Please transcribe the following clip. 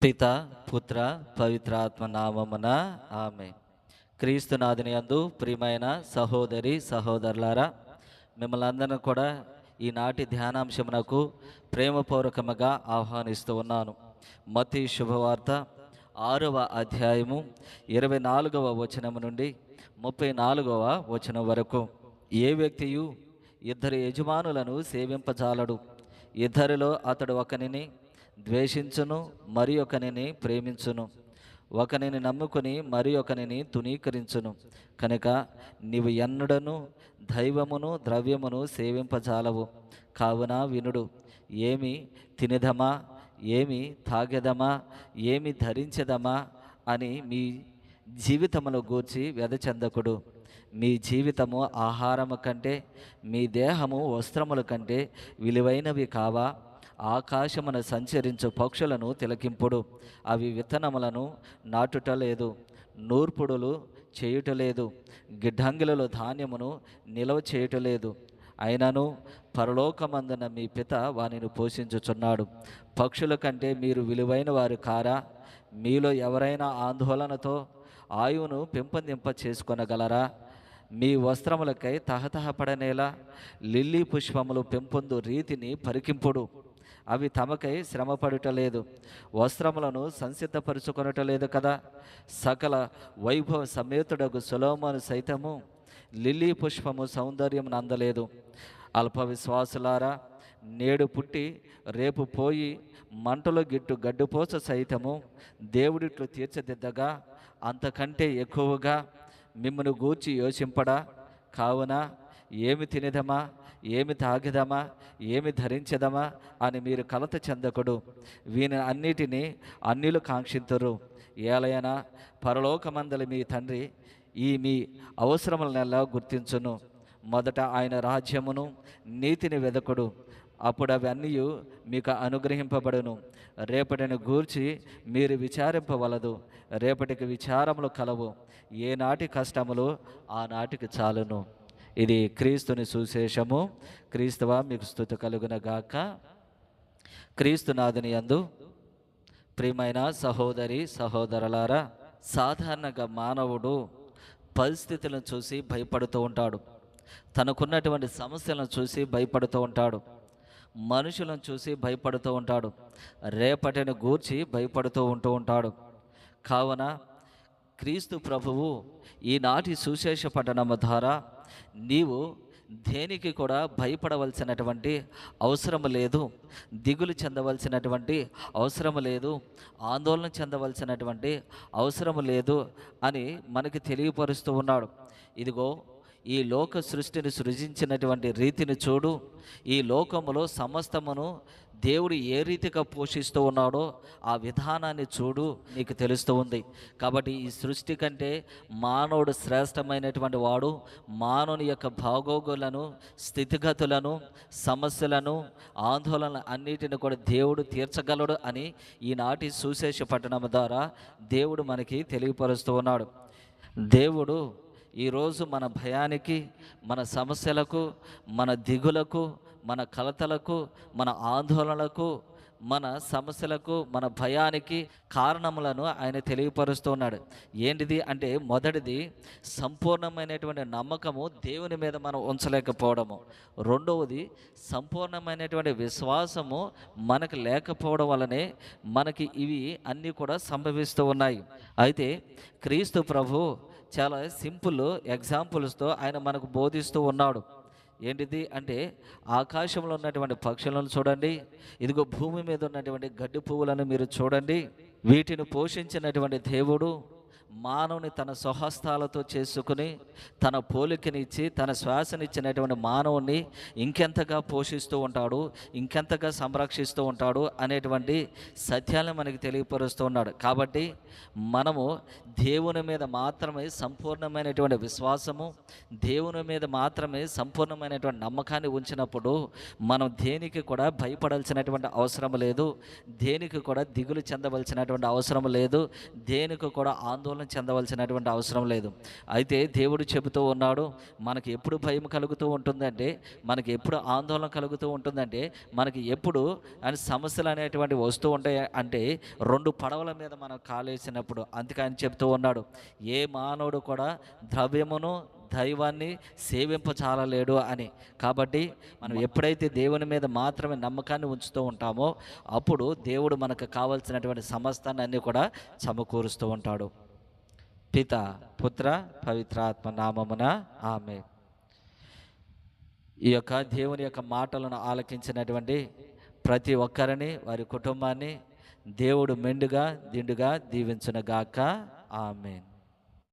పిత పుత్ర పవిత్రాత్మ నామమున ఆమె. క్రీస్తునాథుని యందు ప్రియమైన సహోదరి సహోదరులారా, మిమ్మల్ని అందరిని కూడా ఈనాటి ధ్యానాంశమునకు ప్రేమపూర్వకముగా ఆహ్వానిస్తూ ఉన్నాను. మత్తయి శుభవార్త 6వ అధ్యాయము 24వ వచనము నుండి 34వ వచనం వరకు. ఏ వ్యక్తియు ఇద్దరు యజమానులను సేవింపజాలడు. ఇద్దరిలో అతడు ఒకనిని ద్వేషించును, మరి ఒకనిని ప్రేమించును, ఒకనిని నమ్ముకుని మరి ఒకనిని తునీకరించును. కనుక నీవు ఎన్నడను దైవమును ద్రవ్యమును సేవింపజాలవు. కావున వినుడు, ఏమి తినదమా, ఏమి తాగెదమా, ఏమి ధరించెదమా అని మీ జీవితమును గూర్చి వ్యధచెందకుడు. మీ జీవితము ఆహారము కంటే, మీ దేహము వస్త్రముల కంటే విలువైనవి కావా? ఆకాశమున సంచరించు పక్షులను తిలకింపుడు. అవి విత్తనములను నాటుటలేదు, నూర్పుడులు చేయుటలేదు, గిడ్డంగిలలో ధాన్యమును నిలవ చేయుటలేదు. అయినను పరలోకమందున మీ పిత వానిని పోషించుచున్నాడు. పక్షుల కంటే మీరు విలువైన వారు కారా? మీలో ఎవరైనా ఆందోళనతో ఆయువును పెంపొందింప చేసుకొనగలరా? మీ వస్త్రములకై తహతహపడనేలా లిల్లీ పుష్పములు పెంపొందు రీతిని పరికింపుడు. అవి తమకై శ్రమపడుటలేదు, వస్త్రములను సంసిద్ధపరుచుకొనటలేదు కదా. సకల వైభవ సమేతుడగు సొలొమోను సైతము లిల్లీ పుష్పము సౌందర్యం అందలేదు. అల్ప విశ్వాసులారా, నేడు పుట్టి రేపు పోయి మంటలో గిట్టు గడ్డుపోచ సైతము దేవుడిట్లు తీర్చిదిద్దగా అంతకంటే ఎక్కువగా మిమ్మను గూర్చి యోచింపడా? కావున ఏమి తినేదమా, ఏమి తాగెదమా, ఏమి ధరించెదమా అని మీరు కలత చెందకుడు. వీని అన్నిటినీ అన్యులు కాంక్షింతురు. ఏలైనా పరలోకమందలి మీ తండ్రి ఈ మీ అవసరములనెల్లా గుర్తించును. మొదట ఆయన రాజ్యమును నీతిని వెదకుడు, అప్పుడు అవన్నీ మీకు అనుగ్రహింపబడును. రేపటిని గూర్చి మీరు విచారింపవలదు. రేపటికి విచారములు కలవు. ఏనాటి కష్టములు ఆనాటికి చాలును. ఇది క్రీస్తుని సువిశేషము. క్రీస్తువా మీకు స్తుతి కలుగునగాక. క్రీస్తునాథుని యందు ప్రియమైన సహోదరి సహోదరులారా, సాధారణంగా మానవుడు పరిస్థితులను చూసి భయపడుతూ ఉంటాడు. తనకున్నటువంటి సమస్యలను చూసి భయపడుతూ ఉంటాడు. మనుషులను చూసి భయపడుతూ ఉంటాడు. రేపటిని గూర్చి భయపడుతూ ఉంటాడు. కావున క్రీస్తు ప్రభువు ఈనాటి సువిశేష పఠనము ద్వారా నీవు దేనికి కూడా భయపడవలసినటువంటి అవసరం లేదు, దిగులు చెందవలసినటువంటి అవసరం లేదు, ఆందోళన చెందవలసినటువంటి అవసరం లేదు అని మనకి తెలియపరుస్తూ ఉన్నాడు. ఇదిగో, ఈ లోక సృష్టిని సృజించినటువంటి రీతిని చూడు. ఈ లోకములో సమస్తమును దేవుడు ఏ రీతిగా పోషిస్తూ ఉన్నాడో ఆ విధానాన్ని చూడు, నీకు తెలుస్తూ ఉంది. కాబట్టి ఈ సృష్టి కంటే మానవుడు శ్రేష్టమైనటువంటి వాడు. మానవుని యొక్క బాగోగులను, స్థితిగతులను, సమస్యలను, ఆందోళన అన్నిటిని కూడా దేవుడు తీర్చగలడు అని ఈనాటి సువిశేష పఠనం ద్వారా దేవుడు మనకి తెలియపరుస్తూ ఉన్నాడు. దేవుడు ఈరోజు మన భయానికి, మన సమస్యలకు, మన దిగులకు, మన కలతలకు, మన ఆందోళనలకు, మన సమస్యలకు, మన భయానికి కారణములను ఆయన తెలియపరుస్తూ ఉన్నాడు. ఏంటిది అంటే, మొదటిది సంపూర్ణమైనటువంటి నమ్మకము దేవుని మీద మనం ఉంచలేకపోవడము. రెండవది సంపూర్ణమైనటువంటి విశ్వాసము మనకు లేకపోవడం వల్లనే మనకి ఇవి అన్నీ కూడా సంభవిస్తూ ఉన్నాయి. అయితే క్రీస్తు ప్రభు చాలా సింపుల్ ఎగ్జాంపుల్స్తో ఆయన మనకు బోధిస్తూ ఉన్నాడు. ఏంటిది అంటే, ఆకాశంలో ఉన్నటువంటి పక్షులను చూడండి, ఇదిగో భూమి మీద ఉన్నటువంటి గడ్డి పువ్వులను మీరు చూడండి. వీటిని పోషించినటువంటి దేవుడు మానవుని తన స్వహస్తాలతో చేసుకుని, తన పోలికనిచ్చి, తన శ్వాసనిచ్చినటువంటి మానవుని ఇంకెంతగా పోషిస్తూ ఉంటాడు, ఇంకెంతగా సంరక్షిస్తూ ఉంటాడు అనేటువంటి సత్యాలను మనకి తెలియపరుస్తూ ఉన్నాడు. కాబట్టి మనము దేవుని మీద మాత్రమే సంపూర్ణమైనటువంటి విశ్వాసము, దేవుని మీద మాత్రమే సంపూర్ణమైనటువంటి నమ్మకాన్ని ఉంచినప్పుడు మనం దేనికి కూడా భయపడాల్సినటువంటి అవసరం లేదు, దేనికి కూడా దిగులు చెందవలసినటువంటి అవసరం లేదు, దేనికి కూడా ఆందోళన ఆందోళన చెందవలసినటువంటి అవసరం లేదు. అయితే దేవుడు చెబుతూ ఉన్నాడు, మనకి ఎప్పుడు భయం కలుగుతూ ఉంటుందంటే, మనకి ఎప్పుడు ఆందోళన కలుగుతూ ఉంటుందంటే, మనకి ఎప్పుడు అని సమస్యలు అనేటువంటివి వస్తూ ఉంటాయి అంటే 2 పడవల మీద మనం కాలేసినప్పుడు. అందుకే ఆయన చెప్తూ ఉన్నాడు, ఏ మానవుడు కూడా ద్రవ్యమును దైవాన్ని సేవింపచాలలేడు అని. కాబట్టి మనం ఎప్పుడైతే దేవుని మీద మాత్రమే నమ్మకాన్ని ఉంచుతూ ఉంటామో అప్పుడు దేవుడు మనకు కావాల్సినటువంటి సమస్తాన్ని అన్నీ కూడా సమకూరుస్తూ ఉంటాడు. పిత, పుత్ర, పవిత్రాత్మ నామమున ఆమె. ఈ యొక్క దేవుని యొక్క మాటలను ఆలకించినటువంటి ప్రతి ఒక్కరిని, వారి కుటుంబాన్ని దేవుడు మెండుగా దిండుగా దీవించునుగాక. ఆమెన్.